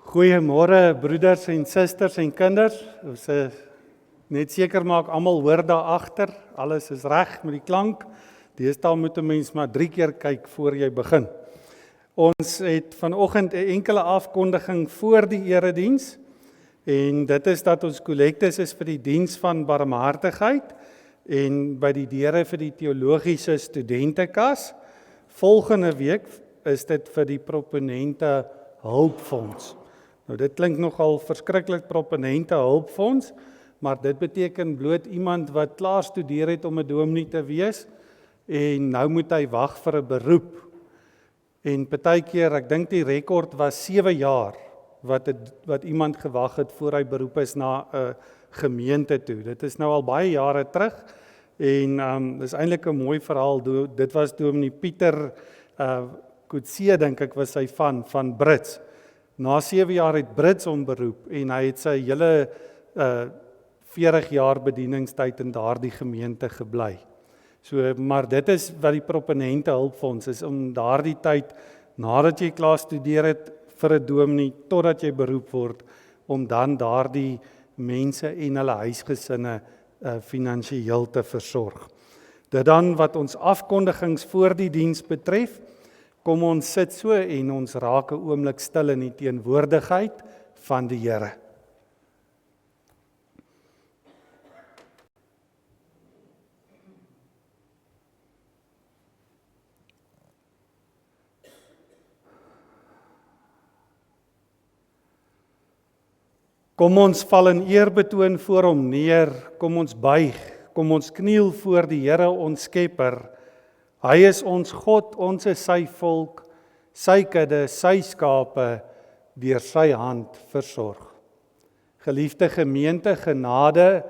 Goeiemôre broeders en susters en kinders. Ons net seker maak almal hoor daar agter. Alles is reg met die klank. Deesdae moet 'n mens maar 3 keer kyk voor jy begin. Ons het vanoggend 'n enkele afkondiging voor die erediens en dit is dat ons kollektes is vir die diens van barmhartigheid en by die deure vir die teologiese studentekas. Volgende week is dit vir die proponente hulpfonds. Nou dit klink nogal verskriklik proponente hulpfonds, maar dit beteken bloot iemand wat klaar studeer het om 'n dominee te wees en nou moet hy wag vir 'n beroep. En partykeer, ek dink die rekord was 7 jaar wat iemand gewag het voor hy beroep is na 'n gemeente toe. Dit is nou al baie jare terug en dis eintlik 'n mooi verhaal. Dit was dominee Pieter Coetzee, dink ek was hy van Brits. Na 7 jaar het Brits hom beroep en hy het sy hele 40 jaar bedieningstyd in daardie gemeente gebly. So, maar dit is wat die proponente hulpfonds is, om daardie tyd, nadat jy klaar studeer het vir 'n dominee, totdat jy beroep word, om dan daardie mense en hulle huisgesinne finansiëel te versorg. Dit dan wat ons afkondigings voor die diens betref, kom ons sit so en ons raak 'n oomblik stil in die teenwoordigheid van die Here. Kom ons val in eerbetoon voor hom neer, kom ons buig, kom ons kniel voor die Here ons Skepper. Hy is ons God, ons is sy volk, sy kudde, sy skape, deur sy hand versorg. Geliefde gemeente, genade,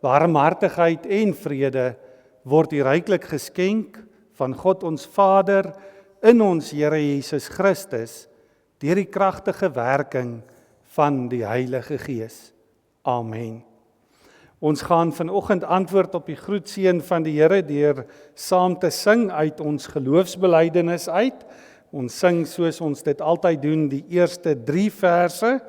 barmhartigheid en vrede word u ryklik geskenk van God ons Vader in ons Here Jesus Christus deur die kragtige werking van die Heilige Gees. Amen. Ons gaan vanoggend antwoord op die groetseën van die Here deur saam te sing uit ons geloofsbelijdenis uit. Ons sing soos ons dit altyd doen die eerste 3 verse,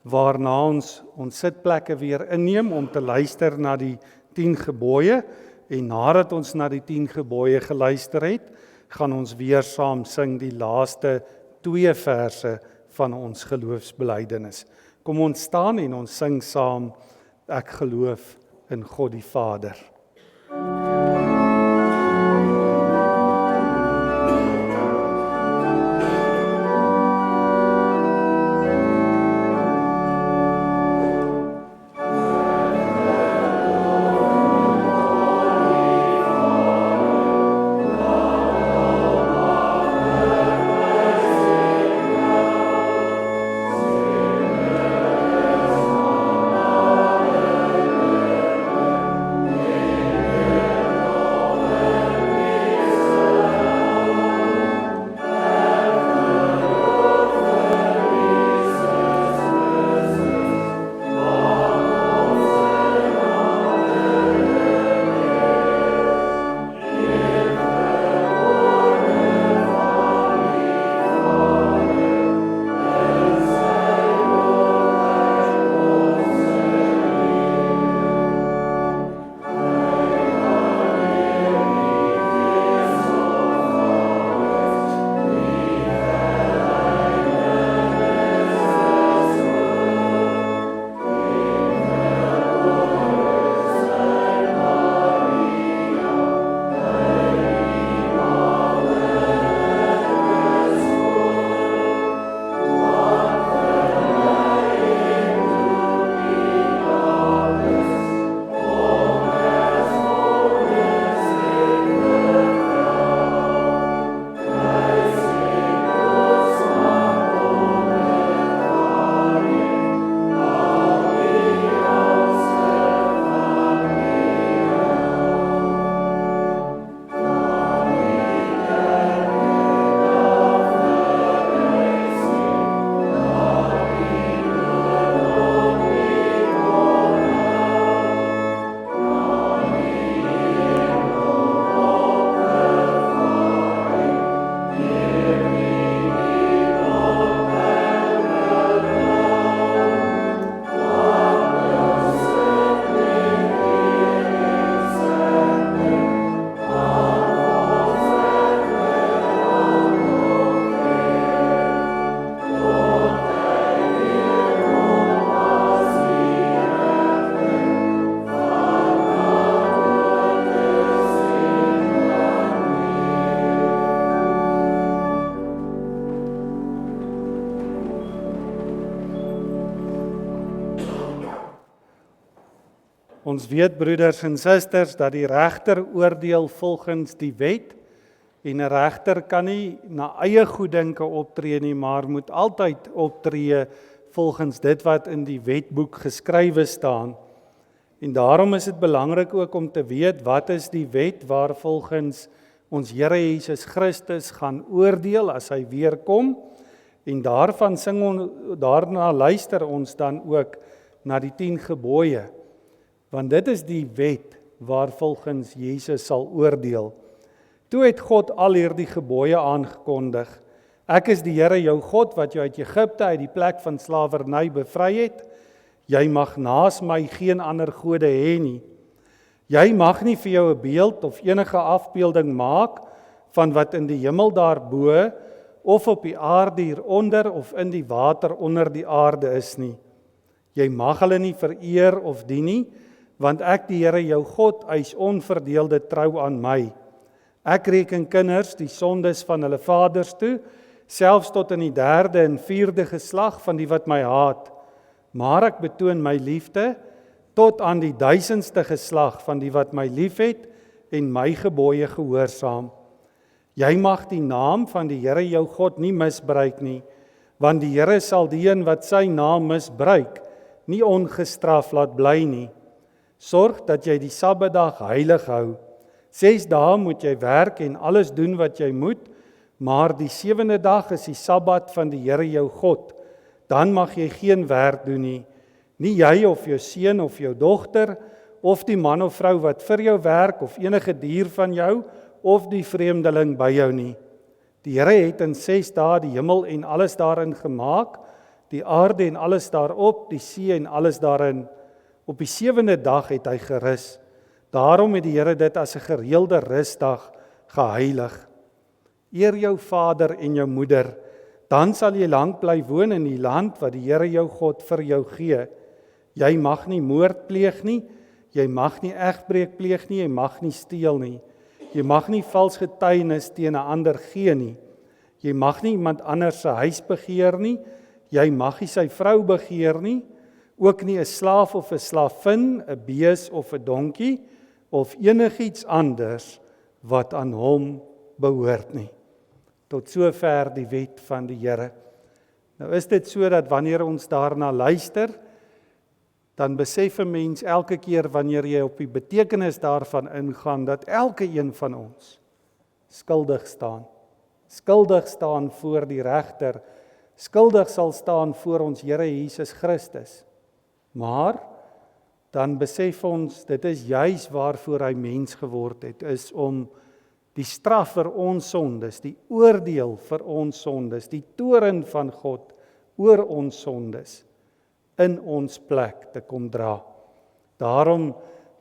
waarna ons sitplekke weer inneem om te luister na die 10 gebooie. En nadat ons na die 10 gebooie geluister het, gaan ons weer saam sing die laaste 2 verse van ons geloofsbelijdenis. Kom ons staan en ons sing saam, ek geloof in God die Vader. Ons weet, broeders en susters, dat die regter oordeel volgens die wet, en 'n regter kan nie na eie goeddinke optree nie, maar moet altyd optree volgens dit wat in die wetboek geskrywe staan. En daarom is dit belangrik ook om te weet, wat is die wet waar volgens ons Here Jesus Christus gaan oordeel as hy weer kom, en daarna luister ons dan ook na die 10 gebooie, want dit is die wet waar volgens Jesus sal oordeel. Toe het God al hierdie gebooie aangekondig. Ek is die Here jou God wat jou uit Egipte, uit die plek van slawerny bevry het. Jy mag naas my geen ander gode hê nie. Jy mag nie vir jou 'n beeld of enige afbeelding maak van wat in die hemel daarbo, of op die aarde hieronder, of in die water onder die aarde is nie. Jy mag hulle nie vereer of dien nie, want ek die Here jou God eis onverdeelde trou aan my. Ek reken kinders die sondes van hulle vaders toe, selfs tot in die 3de en 4de geslag van die wat my haat. Maar ek betoon my liefde tot aan die 1000ste geslag van die wat my liefhet en my gebooie gehoorsaam. Jy mag die naam van die Here jou God nie misbruik nie, want die Here sal die een wat sy naam misbruik, nie ongestraf laat bly nie. Sorg dat jy die Sabbatdag heilig hou. 6 dae moet jy werk en alles doen wat jy moet, maar die 7de dag is die Sabbat van die Here jou God. Dan mag jy geen werk doen nie. Nie jy of jou seun of jou dogter, of die man of vrou wat vir jou werk, of enige dier van jou, of die vreemdeling by jou nie. Die Here het in 6 dae die hemel en alles daarin gemaak, die aarde en alles daarop, die see en alles daarin. Op die 7de dag het hy gerus. Daarom het die Here dit as 'n gereelde rusdag geheilig. Eer jou vader en jou moeder, dan sal jy lank bly woon in die land wat die Here jou God vir jou gee. Jy mag nie moord pleeg nie, jy mag nie egbreek pleeg nie, jy mag nie steel nie. Jy mag nie vals getuienis teen 'n ander gee nie. Jy mag nie iemand anders se huis begeer nie, jy mag nie sy vrou begeer nie, ook nie 'n slaaf of 'n slavin, 'n bees of 'n donkie, of enigiets anders wat aan hom behoort nie. Tot sover die wet van die Here. Nou is dit so dat wanneer ons daarna luister, dan besef 'n mens elke keer wanneer jy op die betekenis daarvan ingaan, dat elke een van ons skuldig staan. Skuldig staan voor die regter, skuldig sal staan voor ons Here Jesus Christus. Maar dan besef ons, dit is juis waarvoor hy mens geword het, is om die straf vir ons sondes, die oordeel vir ons sondes, die toorn van God oor ons sondes, in ons plek te kom dra. Daarom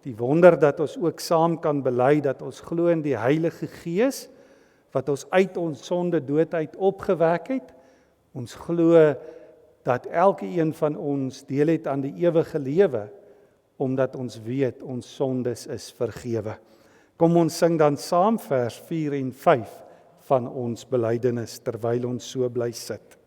die wonder dat ons ook saam kan bely dat ons glo in die Heilige Gees, wat ons uit ons sonde dood uit opgewek het. Ons glo dat elke een van ons deel het aan die ewige lewe, omdat ons weet ons sondes is vergewe. Kom ons sing dan saam vers 4 en 5 van ons belydenis, terwyl ons so bly sit.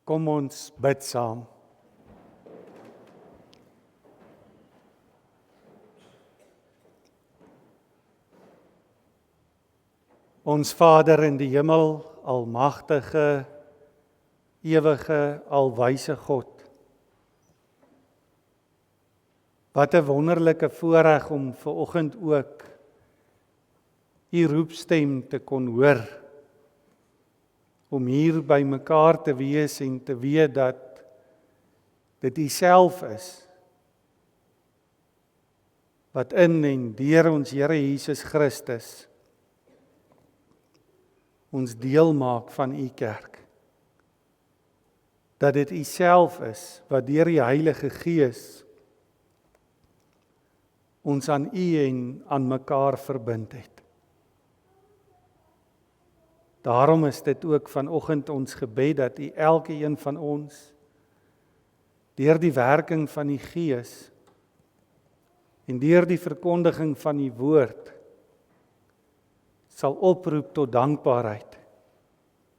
Kom ons bid saam. Ons Vader in die hemel, almagtige, ewige, alwyse God. Wat 'n wonderlike voorreg om vanoggend ook U roepstem te kon hoor. Om hier by mekaar te wees en te weet dat dit U self is. Wat in en deur ons Here Jesus Christus ons deel maak van U kerk. Dat dit U self is wat deur die Heilige Gees ons aan U en aan mekaar verbind het. Daarom is dit ook vanoggend ons gebed dat U elkeen van ons deur die werking van die Gees en deur die verkondiging van U woord sal oproep tot dankbaarheid.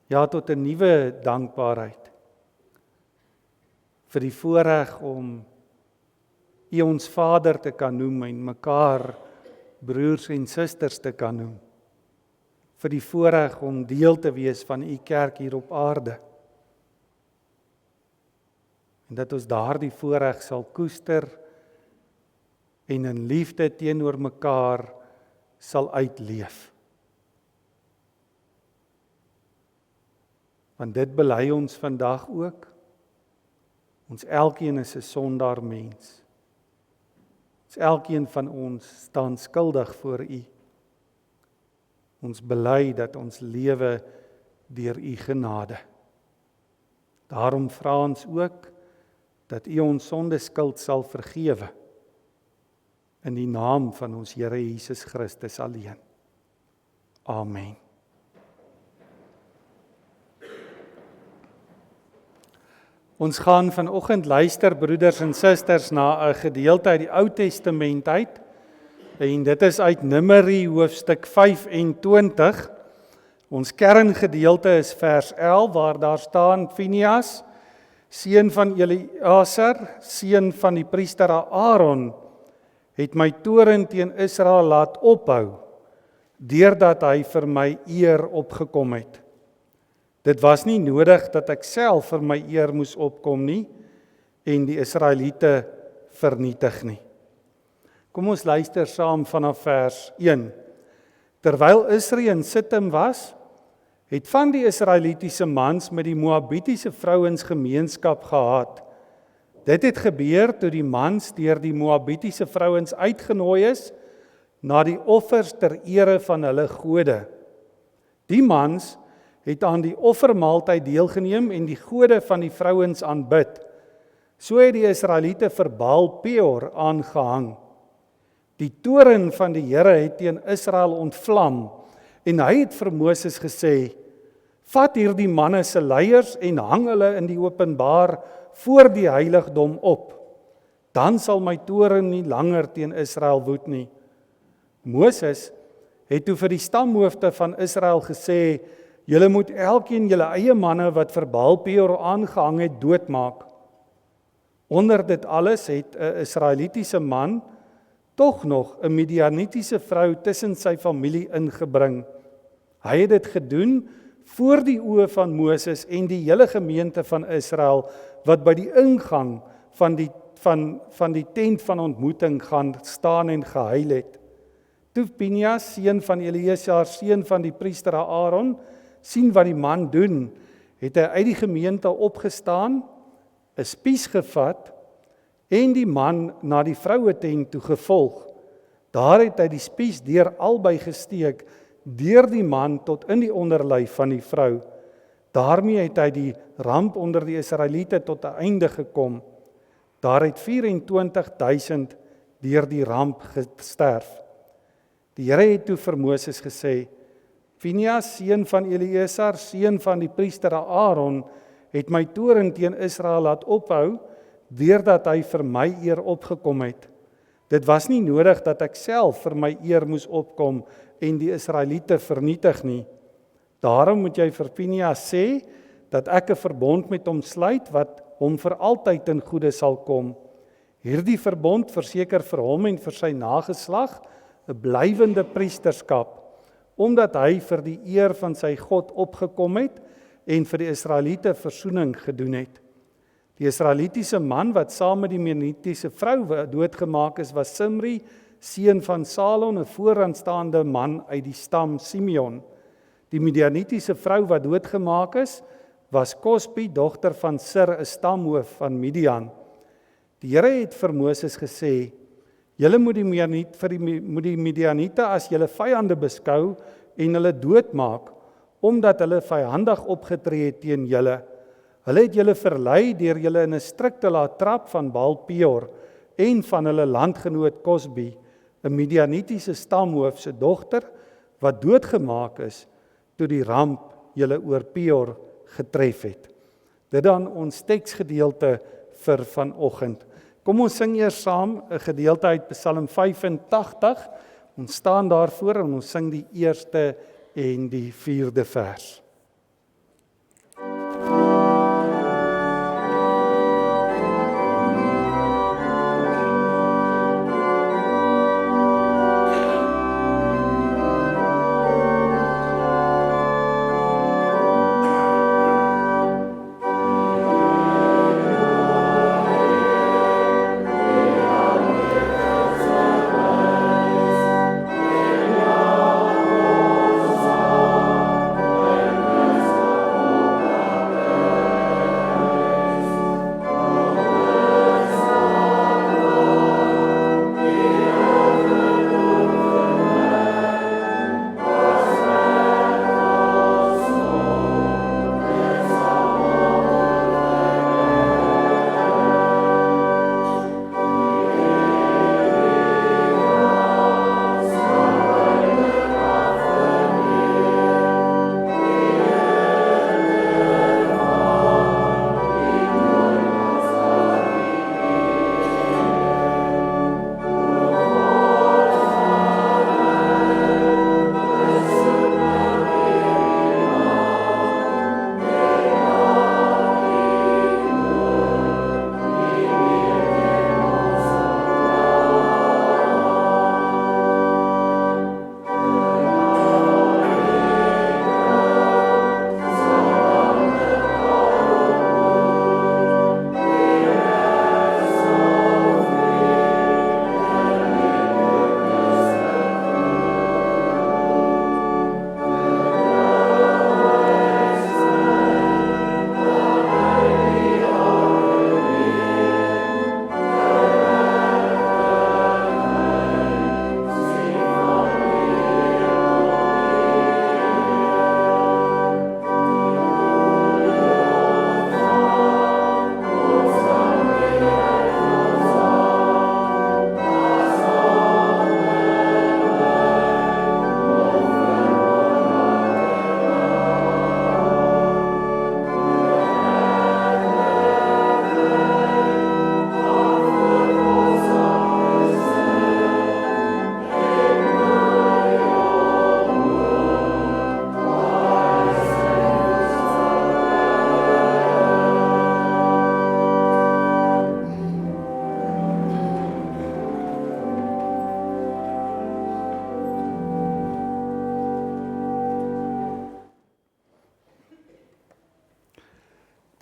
Ja, tot 'n nuwe dankbaarheid vir die voorreg om U ons Vader te kan noem en mekaar broers en susters te kan noem. Vir die voorreg om deel te wees van U kerk hier op aarde. En dat ons daardie voorreg sal koester en in liefde teenoor mekaar sal uitleef. Want dit bely ons vandag ook. Ons elkeen is 'n sondaar mens. Ons elkeen van ons staan skuldig voor U. Ons bely dat ons lewe deur U genade. Daarom vra ons ook dat U ons sondeskuld sal vergewe. In die naam van ons Here Jesus Christus alleen. Amen. Ons gaan vanoggend luister, broeders en susters, na 'n gedeelte uit die Ou Testament uit. En dit is uit Numeri hoofstuk 25. Ons kerngedeelte is vers 11 waar daar staan: Phinehas, seun van Eleazar, seun van die priester Aaron, het my toorn teen Israel laat ophou, deurdat hy vir my eer opgekom het. Dit was nie nodig dat ek self vir my eer moes opkom nie en die Israeliete vernietig nie. Kom ons luister saam vanaf vers 1. Terwyl Israel in Sittim was, het van die Israelitiese mans met die Moabitiese vrouens gemeenskap gehad. Dit het gebeur toe die mans deur die Moabitiese vrouens uitgenooi is na die offers ter ere van hulle gode. Die mans het aan die offermaaltyd deelgeneem en die gode van die vrouens aanbid. So het die Israeliete vir Baal Peor aangehang. Die toorn van die Here het teen Israel ontvlam en hy het vir Moses gesê: "Vat hierdie manne se leiers en hang hulle in die openbaar voor die heiligdom op. Dan sal my toorn nie langer teen Israel woed nie." Moses het toe vir die stamhoofde van Israel gesê: "Julle moet elkeen julle eie manne wat vir Baal Peor aangehang het doodmaak." Onder dit alles het 'n Israelitiese man tog nog 'n Midianitiese vrou tussen sy familie ingebring. Hy het dit gedoen voor die oë van Moses en die hele gemeente van Israel wat by die ingang van die tent van ontmoeting gaan staan en gehuil het. Toe Phinehas, seun van Eleazar, seun van die priester Aaron, sien wat die man doen, het hy uit die gemeente opgestaan, 'n spies gevat en die man na die vrouetent toe gevolg. Daar het hy die spies deur albei gesteek, deur die man tot in die onderlyf van die vrou. Daarmee het hy die ramp onder die Israeliete tot 'n einde gekom. Daar het 24.000 deur die ramp gesterf. Die Here het toe vir Moses gesê: "Phinehas, seun van Eleazar, seun van die priester Aaron, het my toorn teen Israel laat ophou, deurdat hy vir my eer opgekom het. Dit was nie nodig dat ek self vir my eer moes opkom en die Israeliete vernietig nie. Daarom moet jy vir Phinehas sê dat ek 'n verbond met hom sluit wat hom vir altyd ten goeie sal kom. Hierdie verbond verseker vir hom en vir sy nageslag 'n blywende priesterskap, omdat hy vir die eer van sy God opgekom het en vir die Israeliete versoening gedoen het. Die Israelitiese man wat saam met die Midianitiese vrou doodgemaak is, was Simri, seun van Salon, 'n vooraanstaande man uit die stam Simeon. Die Midianitiese vrou wat doodgemaak is, was Cosbi, dogter van Sir, 'n stamhoof van Midian. Die Here het vir Moses gesê: "Julle moet die Midianiete as julle vyande beskou en hulle doodmaak, omdat hulle vyhandig opgetree het teen julle. Hulle het julle verlei deur julle in 'n struik te laat trap van Baal-Peor en van hulle landgenoot Cosbi, 'n Midianitiese stamhoof se dogter wat doodgemaak is toe die ramp julle oor Peor getref het." Dit dan ons teksgedeelte vir vanoggend. Kom ons sing eers saam 'n gedeelte uit Psalm 85. Ons staan daarvoor en ons sing die eerste en die 4de vers.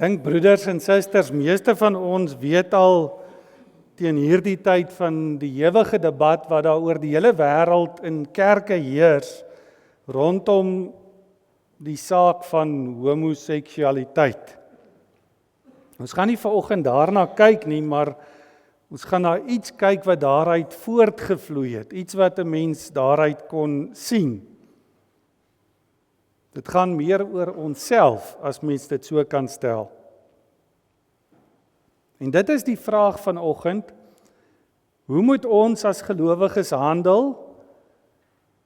Dink broeders en susters, meeste van ons weet al teen hierdie tyd van die ewige debat wat daar oor die hele wêreld in kerke heers rondom die saak van homoseksualiteit. Ons gaan nie vanoggend daarna kyk nie, maar ons gaan na iets kyk wat daaruit voortgevloei het, iets wat 'n mens daaruit kon sien. Dit gaan meer oor onsself as mens dit so kan stel. En dit is die vraag vanoggend: hoe moet ons as gelowiges handel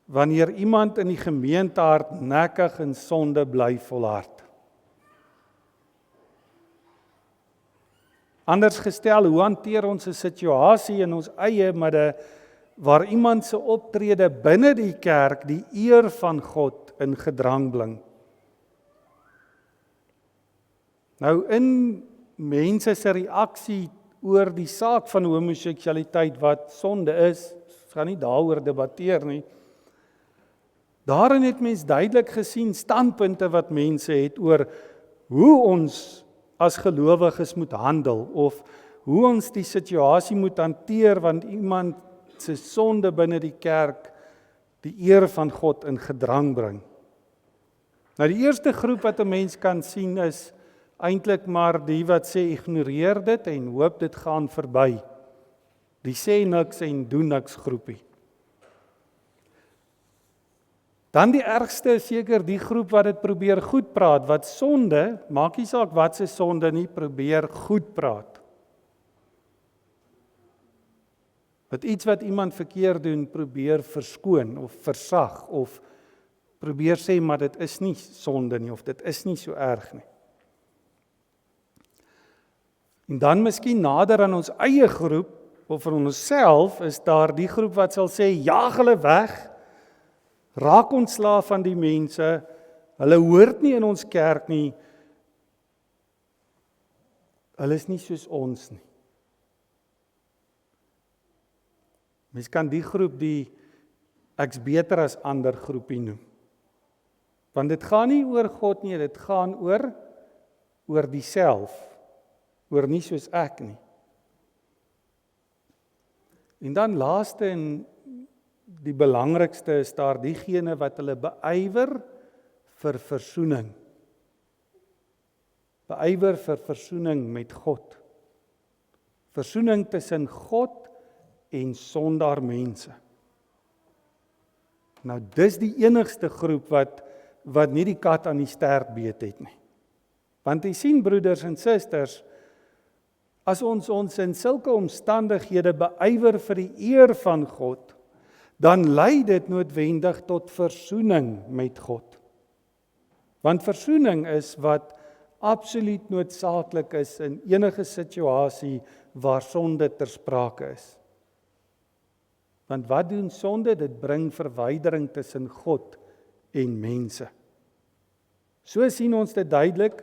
wanneer iemand in die gemeente hardnekkig in sonde bly volhard? Anders gestel, hoe hanteer ons 'n situasie in ons eie midde waar iemand se optrede binne die kerk die eer van God in gedrang bring? Nou in mense se reaksie oor die saak van homoseksualiteit wat sonde is, ons gaan nie daaroor debatteer nie. Daarin het mens duidelik gesien standpunte wat mense het oor hoe ons as gelowiges moet handel of hoe ons die situasie moet hanteer want iemand se sonde binne die kerk die eer van God in gedrang bring. Nou die eerste groep wat 'n mens kan sien is eintlik maar die wat sê ignoreer dit en hoop dit gaan verby. Die sê niks en doen niks groepie. Dan die ergste is seker die groep wat dit probeer goed praat, wat sonde, maak nie saak wat se sonde nie, probeer goed praat. Wat iets wat iemand verkeerd doen, probeer verskoon of versag of probeer sê maar dit is nie sonde nie of dit is nie so erg nie. En dan miskien nader aan ons eie groep of vir onsself is daar die groep wat sal sê jaag hulle weg. Raak ontslaaf van die mense, hulle hoort nie in ons kerk nie, hulle is nie soos ons nie. Mens kan die groep die ek's beter as ander groepie noem. Want dit gaan nie oor God nie, dit gaan oor diself, oor nie soos ek nie. En dan laaste en die belangrikste is daar diegene wat hulle beywer vir versoening. Beywer vir versoening met God. Versoening tussen God en sondaar mense. Nou dis die enigste groep wat nie die kat aan die stert beet het nie. Want jy sien broeders en susters, as ons in sulke omstandighede beywer vir die eer van God, dan lei dit noodwendig tot versoening met God. Want versoening is wat absoluut noodsaaklik is in enige situasie waar sonde ter sprake is. Want wat doen sonde? Dit bring verwydering tussen God en mense. So sien ons dit duidelik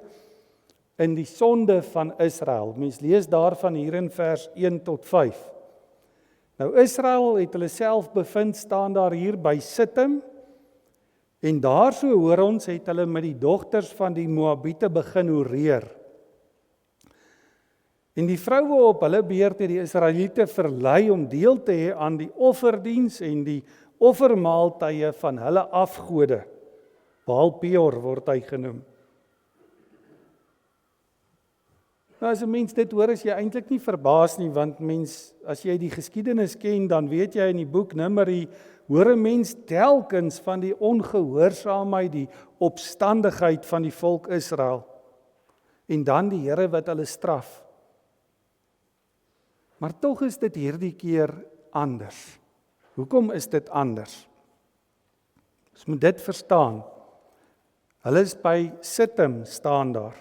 in die sonde van Israel. Mens lees daarvan hier in vers 1 tot 5. Nou Israel het hulle self bevind, staan daar hier by Sittim, en daar so hoor ons het hulle met die dogters van die Moabiete begin hoereer. En die vroue op hulle beurt het die Israeliete verlei om deel te hê aan die offerdiens en die offermaaltye van hulle afgode. Baal Peor word hy genoem. Nou as 'n mens dit hoor, is jy eintlik nie verbaas nie, want as jy die geskiedenis ken, dan weet jy in die boek Numeri, hoor 'n mens telkens van die ongehoorsaamheid, die opstandigheid van die volk Israel. En dan die Here wat hulle straf. Maar tog is dit hierdie keer anders. Hoekom is dit anders? Ons moet dit verstaan. Hulle is by Sittim staan daar.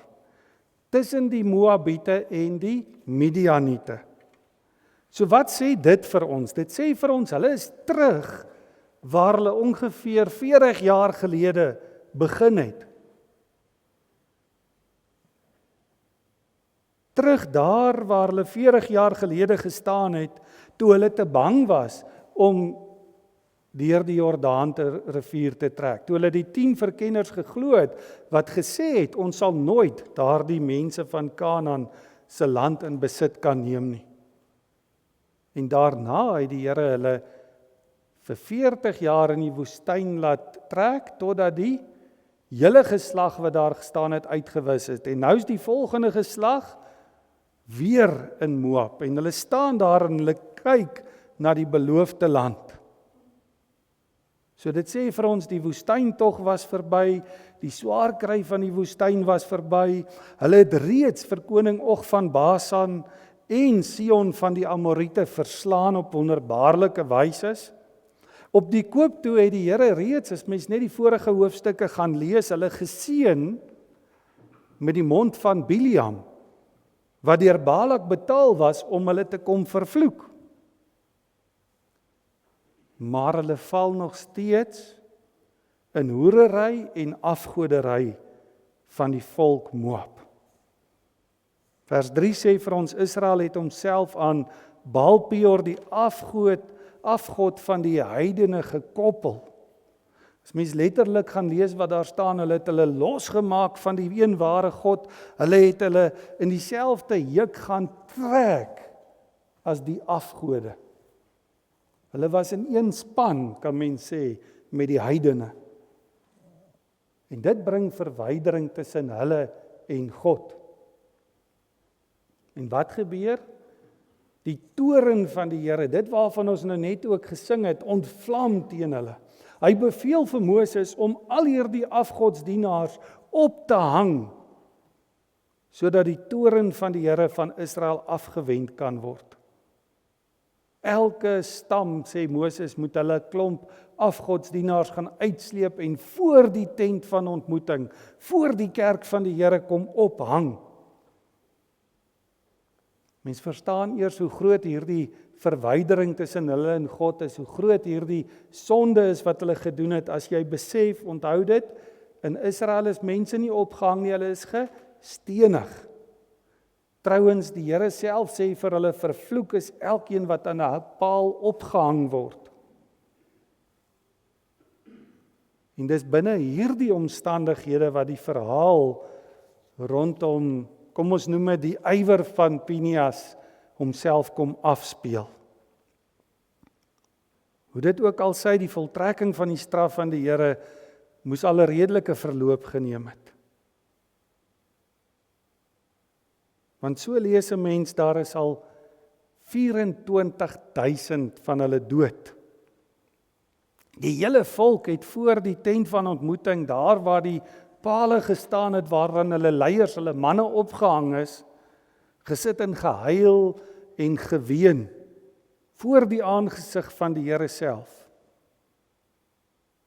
Tussen die Moabiete en die Midianiete. So wat sê dit vir ons? Dit sê vir ons, hulle is terug waar hulle ongeveer 40 jaar gelede begin het. Terug daar waar hulle 40 jaar gelede gestaan het, toe hulle te bang was om deur die Jordaanrivier te trek. Toe hulle die 10 verkenners geglo het, wat gesê het, ons sal nooit daardie mense van Kanaan se land in besit kan neem nie. En daarna het die Here hulle vir 40 jaar in die woestyn laat trek, totdat die hele geslag wat daar gestaan het uitgewis het. En nou is die volgende geslag weer in Moab, en hulle staan daar en hulle kyk na die beloofde land. So dit sê vir ons, die woestyntog was verby, die swaar kry van die woestyn was verby, hulle het reeds vir koning Og van Basan en Sion van die Amoriete verslaan op wonderbaarlike wyse. Op die koop toe het die Here reeds, as mens net die vorige hoofstukke gaan lees, hulle geseën met die mond van Biliam, wat deur Balak betaal was om hulle te kom vervloek. Maar hulle val nog steeds in hoerery en afgodery van die volk Moab. Vers 3 sê vir ons, Israel het homself aan Baal-Peor, die afgod van die heidene gekoppel. As mens letterlik gaan lees wat daar staan, hulle het hulle losgemaak van die een ware God, hulle het hulle in dieselfde juk gaan trek as die afgode. Hulle was in een span, kan mens sê, met die heidene. En dit bring verwydering tussen hulle en God. En wat gebeur? Die toorn van die Here, dit waarvan ons nou net ook gesing het, ontvlam teen hulle. Hy beveel vir Moses om al hierdie afgodsdienaars op te hang, sodat die toorn van die Here van Israel afgewend kan word. Elke stam, sê Moses, moet hulle klomp afgodsdienaars gaan uitsleep en voor die tent van ontmoeting, voor die kerk van die Here kom ophang. Mens verstaan eers hoe groot hierdie verwydering tussen hulle en God is, hoe groot hierdie sonde is wat hulle gedoen het, as jy besef, onthou dit, in Israel is mense nie opgehang nie, hulle is gestenig. Trouwens, die Here self sê vir hulle, vervloek is elkeen wat aan 'n paal opgehang word. En dis binne hierdie omstandighede wat die verhaal rondom, kom ons noem dit die ywer van Pinias, homself kom afspeel. Hoe dit ook al sy, die voltrekking van die straf van die Here moes al 'n redelike verloop geneem het. Want so lees 'n mens, daar is al 24.000 van hulle dood. Die hele volk het voor die tent van ontmoeting, daar waar die pale gestaan het, waaraan hulle leiers, hulle manne opgehang is, gesit en gehuil en geween, voor die aangesig van die Here self.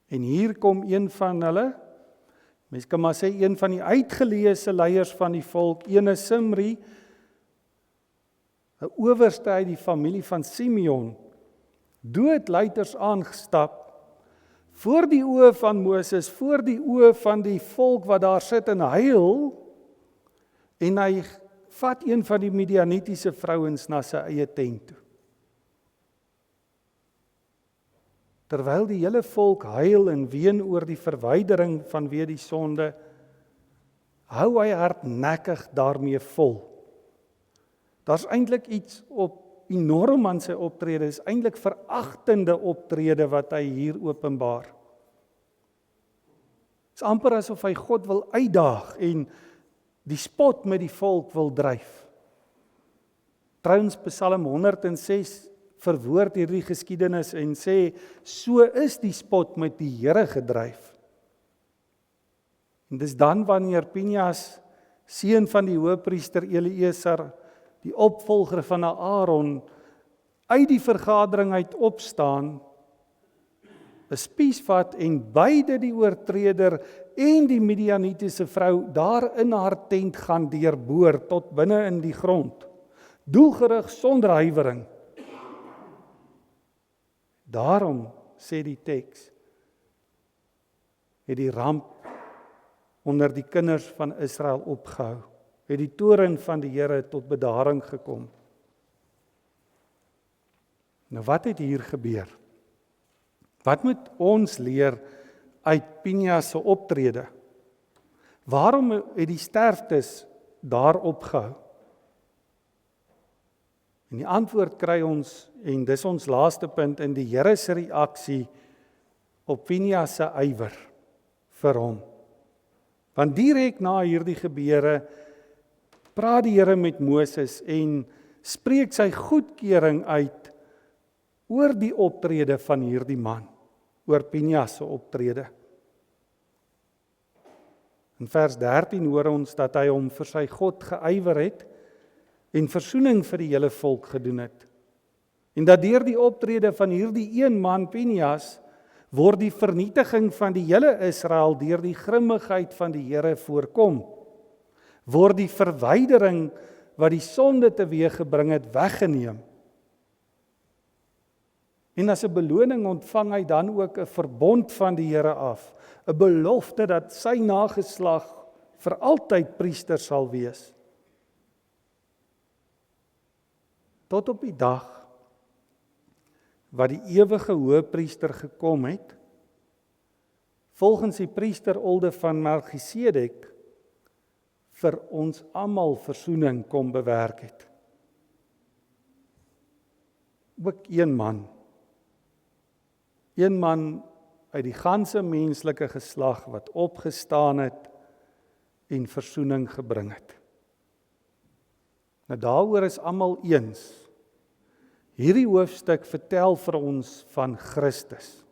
En hier kom een van hulle, mens kan maar sê een van die uitgeleese leiers van die volk, ene Simri, 'n owerste uit die familie van Simeon, doodluiters aangestap, voor die oë van Moses, voor die oë van die volk wat daar sit en huil, en hy vat een van die Midianitiese vrouens na sy eie tent toe. Terwyl die hele volk huil en ween oor die verwydering vanweë die sonde, hou hy hardnekkig daarmee vol. Daar's eintlik iets enorm aan sy optrede, is eintlik veragtende optrede wat hy hier openbaar. Het is amper asof hy God wil uitdaag en die spot met die volk wil dryf. Trouwens, Psalm 106 verwoord hierdie geskiedenis en sê, so is die spot met die Here gedryf. En dis dan wanneer Pinias, seun van die hoëpriester Eleazar, die opvolger van Aaron, uit die vergadering uit opstaan, 'n spies vat en beide die oortreder en die Midianitiese vrou daar in haar tent gaan deurboor tot binne in die grond, doelgerig sonder huiwering. Daarom, sê die teks, het die ramp onder die kinders van Israel opgehou, het die toorn van die Here tot bedaring gekom. Nou wat het hier gebeur? Wat moet ons leer uit Pinias se optrede? Waarom het die sterftes daar opgehou? En die antwoord kry ons, en dis ons laaste punt, in die Here se reaksie op Pinias se ywer vir hom. Want direk na hierdie gebeure praat die Here met Moses en spreek sy goedkeuring uit oor die optrede van hierdie man, oor Pinias se optrede. In vers 13 hoor ons dat hy hom vir sy God geywer het en versoening vir die hele volk gedoen het. En dat deur die optrede van hierdie een man, Pinias, word die vernietiging van die hele Israel deur die grimmigheid van die Here voorkom. Word die verwydering wat die sonde teweeggebring het weggeneem. En as 'n beloning ontvang hy dan ook 'n verbond van die Here af, 'n belofte dat sy nageslag vir altyd priester sal wees. tot op die dag wat die ewige hoëpriester gekom het, volgens die priesterorde van Melchisedek, vir ons almal versoening kom bewerk het. Ook een man uit die ganse menslike geslag wat opgestaan het en versoening gebring het. Nou daaroor is almal eens. Hierdie hoofstuk vertel vir ons van Christus.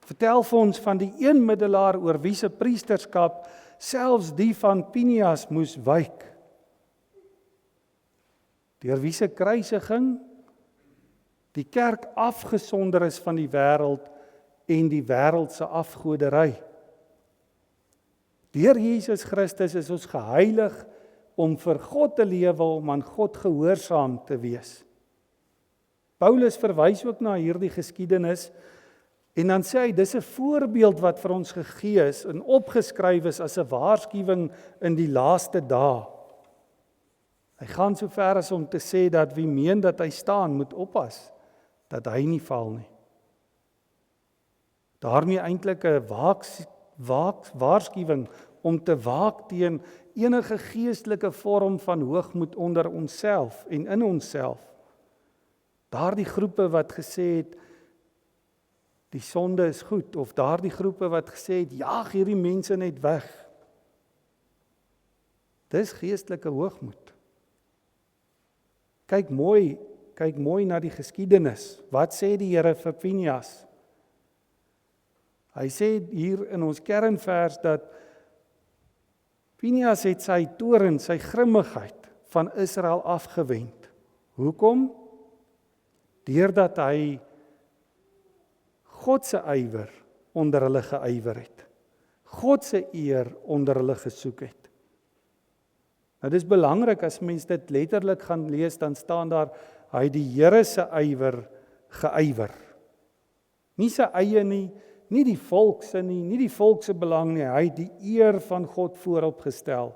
Vertel vir ons van die een middelaar oor wie se priesterskap selfs die van Pinias moes wyk. Deur wie se kruisiging die kerk afgesonder is van die wêreld en die wêreldse afgoderry. Deur Jesus Christus is ons geheilig om vir God te lewe, om aan God gehoorsaam te wees. Paulus verwys ook na hierdie geskiedenis en dan sê hy, dis 'n voorbeeld wat vir ons gegee is en opgeskryf is as 'n waarskuwing in die laaste dae. Hy gaan so ver as om te sê dat wie meen dat hy staan, moet oppas dat hy nie val nie. Daarmee eintlik 'n waarskuwing om te waak teen enige geestelike vorm van hoogmoed onder onsself en in onsself. Daardie groepe wat gesê het, die sonde is goed, of daardie groepe wat gesê het, jaag hierdie mense net weg. Dis geestelike hoogmoed. Kyk mooi na die geskiedenis. Wat sê die Here vir Pinias? Hy sê hier in ons kernvers dat Pinias het sy toorn, sy grimmigheid van Israel afgewend. Hoekom? Deurdat hy God se ywer onder hulle geywer het. God se eer onder hulle gesoek het. Nou dis belangrik as mens dit letterlik gaan lees, dan staan daar, hy het die Here se ywer geywer. Nie sy eie nie die volk se nie die volk se belang nie, hy het die eer van God voorop gestel.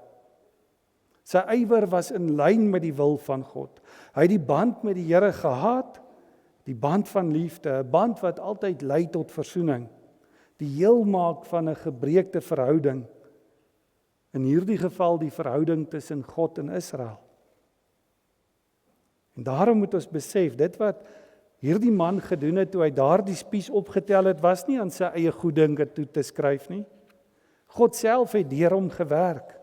Sy ywer was in lyn met die wil van God. Hy het die band met die Here gehad, die band van liefde, 'n band wat altyd lei tot versoening, die heelmaak van 'n gebreekte verhouding, in hierdie geval die verhouding tussen God en Israel. En daarom moet ons besef, dit wat hierdie man gedoen het toe hy daardie spies opgetel het, was nie aan sy eie goeddinke toe te skryf nie. God self het deur hom gewerk.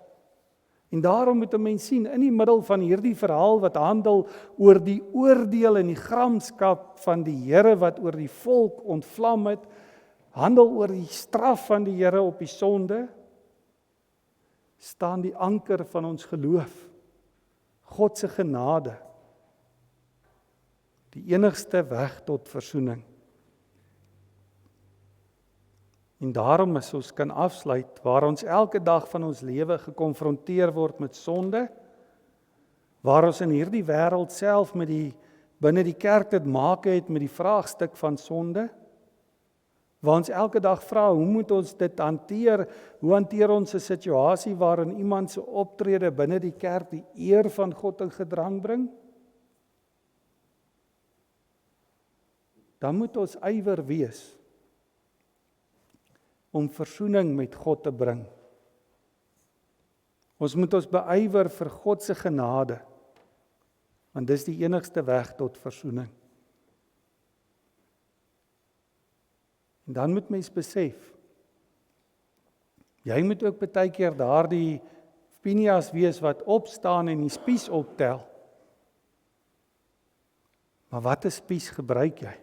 En daarom moet 'n mens sien, in die middel van hierdie verhaal wat handel oor die oordeel en die gramskap van die Here wat oor die volk ontvlam het, handel oor die straf van die Here op die sonde, staan die anker van ons geloof, God se genade, die enigste weg tot versoening. En daarom is ons kan afsluit, waar ons elke dag van ons lewe gekonfronteer word met sonde, waar ons in hierdie wêreld self binne die kerk te maak het met die vraagstuk van sonde, waar ons elke dag vra, hoe moet ons dit hanteer? Hoe hanteer ons 'n situasie waarin iemand se optrede binne die kerk die eer van God in gedrang bring? Dan moet ons ywer wees om versoening met God te bring. Ons moet ons beywer vir God se genade, want dis die enigste weg tot versoening. En dan moet mens besef, jy moet ook baie keer daardie Pinias wees wat opstaan en die spies optel. Maar watter spies gebruik jy?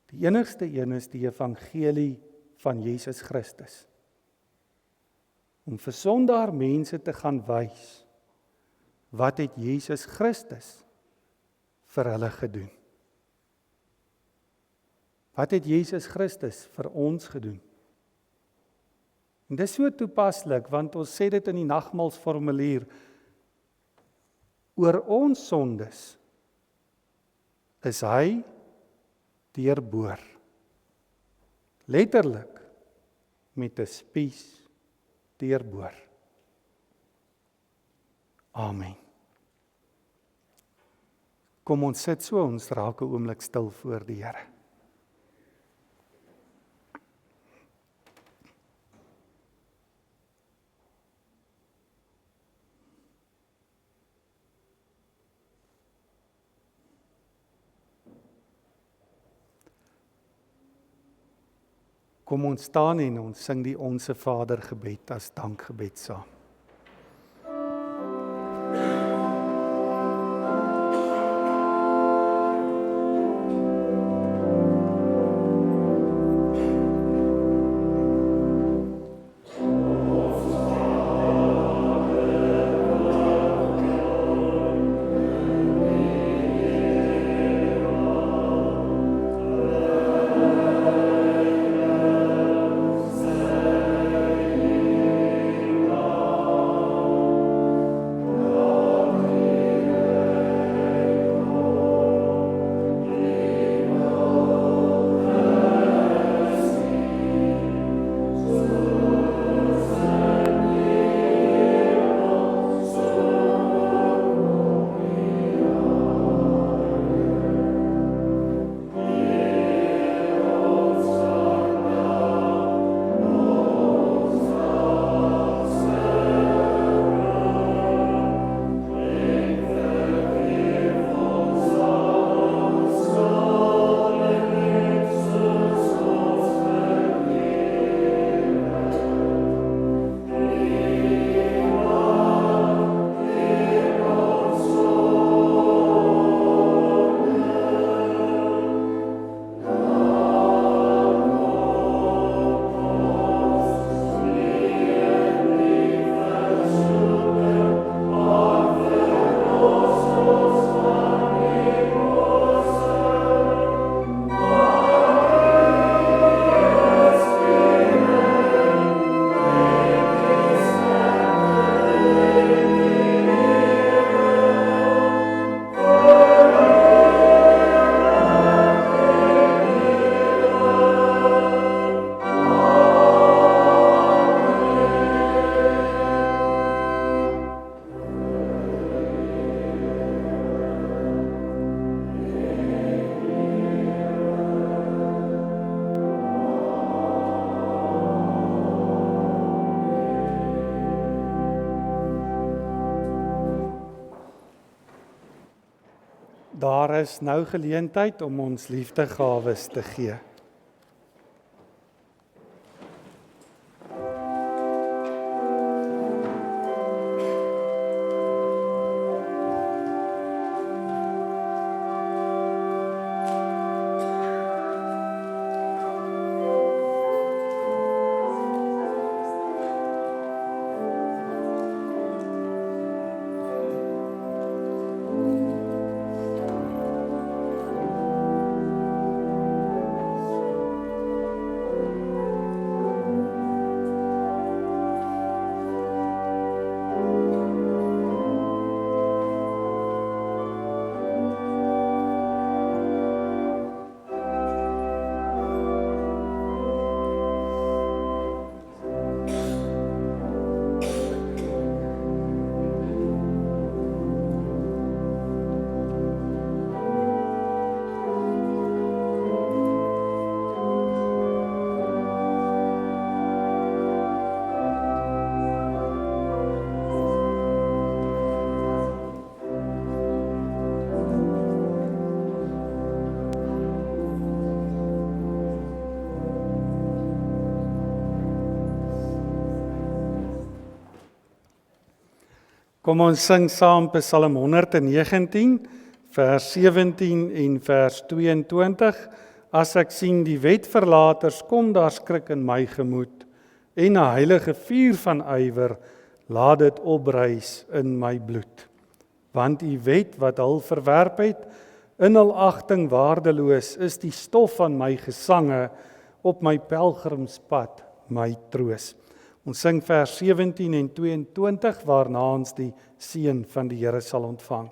Die enigste een is die evangelie van Jesus Christus. Om vir sondaar mense te gaan wys, wat het Jesus Christus vir hulle gedoen? Wat het Jesus Christus vir ons gedoen? En dis so toepaslik, want ons sê dit in die nagmaalsformulier, oor ons sondes is hy deurboor. Letterlik met 'n spies deurboor. Amen. Kom ons sit so, ons raak 'n oomblik stil voor die Here. Kom ons staan en ons sing die Onse Vader gebed as dankgebed saam. Daar is nou geleentheid om ons liefdegawes te gee. Kom ons sing saam Psalm 119, vers 17 en vers 22. As ek sien die wetverlaters, kom daar skrik in my gemoed, en 'n heilige vuur van ywer, laat dit opreis in my bloed. Want die wet wat hul verwerp het, in hul agting waardeloos, is die stof van my gesange, op my pelgrimspad my troos. Ons sing vers 17 en 22, waarna ons die seën van die Here sal ontvang.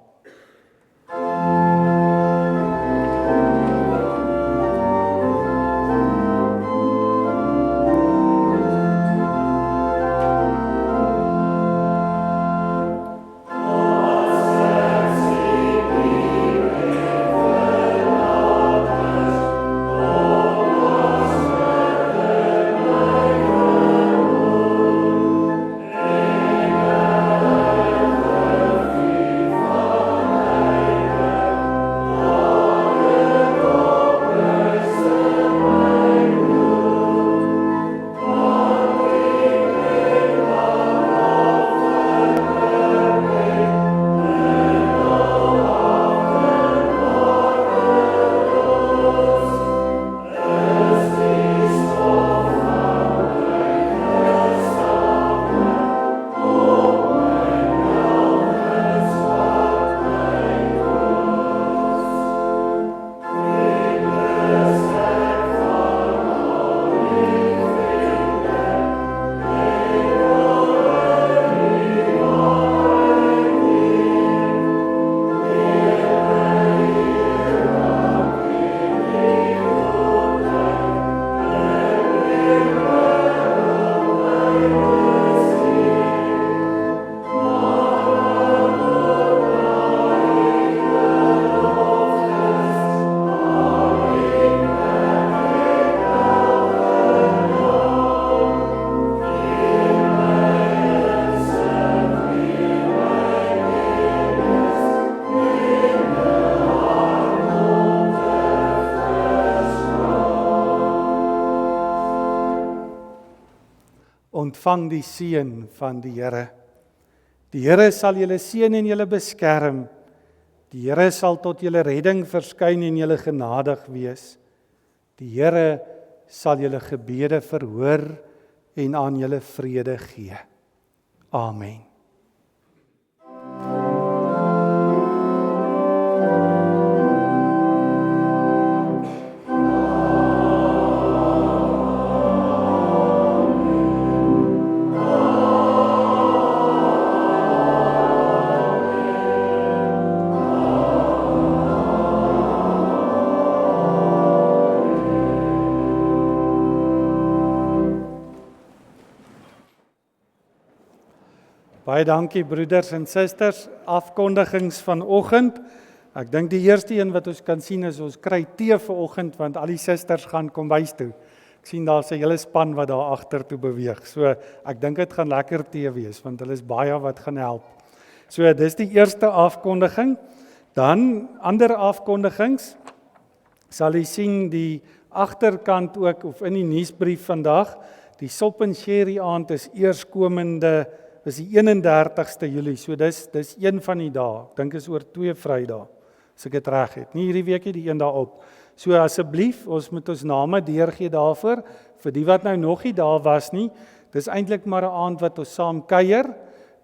ontvang die seën van die Here. Die Here sal julle seën en julle beskerm. Die Here sal tot julle redding verskyn en julle genadig wees. Die Here sal julle gebede verhoor en aan julle vrede gee. Amen. Baie dankie broeders en susters, afkondigings vanoggend. Ek dink die eerste een wat ons kan sien is ons kry tee vanoggend want al die susters gaan kombuis toe. Ek sien daar's 'n hele span wat daar agter toe beweeg. So ek dink dit gaan lekker tee wees want hulle is baie wat gaan help. So dis die eerste afkondiging. Dan ander afkondigings sal jy sien die agterkant ook of in die nuusbrief vandag. Die Sop en Sherry aand is eerskomende dis die 31ste Julie, so dis een van die dae. Ek dink is oor 2 Vrydae, as ek dit reg het. Nie hierdie weekie die een daarop. So asseblief, ons moet ons name deurgee daarvoor, vir die wat nou nog nie daar was nie. Dis eintlik maar 'n aand wat ons saam kuier,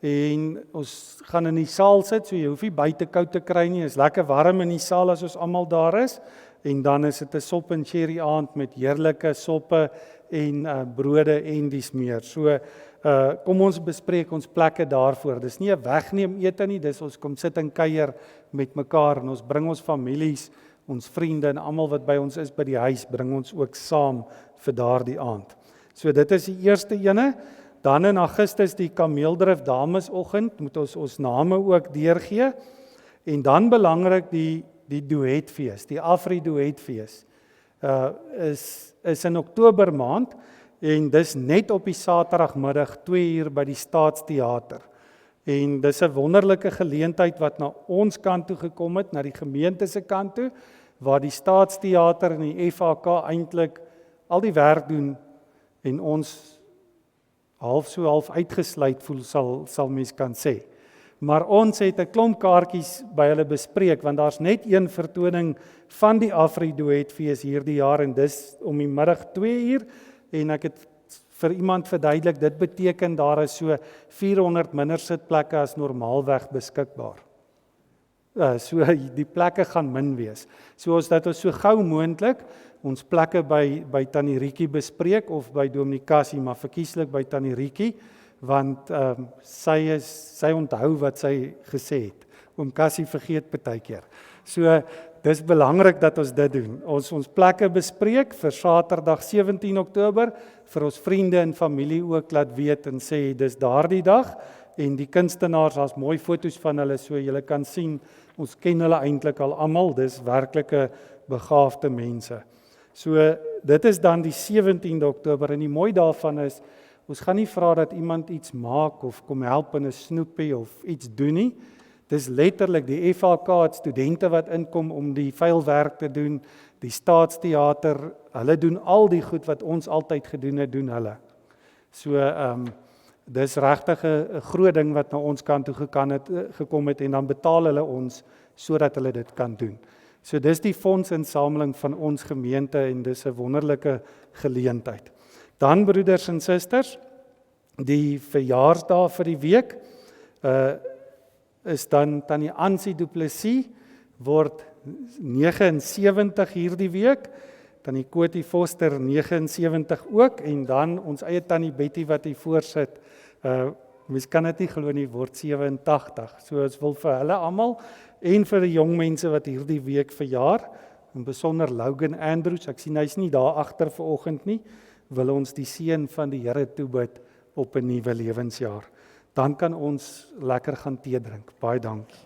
en ons gaan in die saal sit, so jy hoef nie buite koud te kry nie, is lekker warm in die saal as ons almal daar is, en dan is dit 'n Sop en Sherry aand met heerlike soppe en brode en dies meer. So kom ons bespreek ons plekke daarvoor. Dis nie 'n wegneem ete nie, dis ons kom sit en kuier met mekaar en ons bring ons families, ons vriende en almal wat by ons is by die huis, bring ons ook saam vir daardie aand. So dit is die eerste ene. Dan in Augustus die Kameeldrif Damesoggend, moet ons name ook deurgee. En dan belangrik die duetfees, die Afri Duetfees. Is in Oktober maand. En dis net op die Saterdagmiddag 2 uur by die Staatsteater. En dis 'n wonderlike geleentheid wat na ons kant toe gekom het, na die gemeente se kant toe, waar die Staatsteater en die FHK eintlik al die werk doen en ons half uitgesluit voel sal mens kan sê. Maar ons het 'n klomp kaartjies by hulle bespreek want daar's net een vertoning van die Afri Duetfees hierdie jaar en dis om die middag 2 uur. En ek het vir iemand verduidelik, dit beteken daar is so 400 minder sitplekke as normaalweg beskikbaar. So die plekke gaan min wees. So dat ons so gou moontlik ons plekke by Tannie Rietjie bespreek of by Dominee Cassie, maar verkieslik by Tannie Rietjie, want sy onthou wat sy gesê het. Oom Cassie vergeet partykeer. So dis belangrik dat ons dit doen. Ons plekke bespreek vir Saterdag 17 Oktober, vir ons vriende en familie ook laat weet en sê dis daardie dag, en die kunstenaars, daar's mooi foto's van hulle, so julle kan sien, ons ken hulle eintlik al almal, dis werklike begaafde mense. So dit is dan die 17de Oktober, en die mooi daarvan is, ons gaan nie vra dat iemand iets maak, of kom help in 'n snoepie, of iets doen nie. Dis letterlik die FHK het studente wat inkom om die vuilwerk te doen, die Staatsteater, hulle doen al die goed wat ons altyd gedoen het, doen hulle. So dis regtig 'n groot ding wat na ons kant toe gekom het en dan betaal hulle ons sodat hulle dit kan doen. So dis die fondsinsameling van ons gemeente en dis 'n wonderlike geleentheid. Dan broeders en susters, die verjaarsdag vir die week is dan Tannie Ansie Du Plessis, word 79 hierdie week, Tannie Kotie Foster 79 ook, en dan ons eie Tannie Betty wat hier voorsit, mens kan dit nie glo nie, word 87. So ons wil vir hulle almal, en vir die jong mense wat hierdie week verjaar, en besonder Logan Andrews, ek sien hy's nie daar agter vanoggend nie, wil ons die seën van die Here toebid op 'n nuwe lewensjaar. Dan kan ons lekker gaan tee drink. Baie dankie.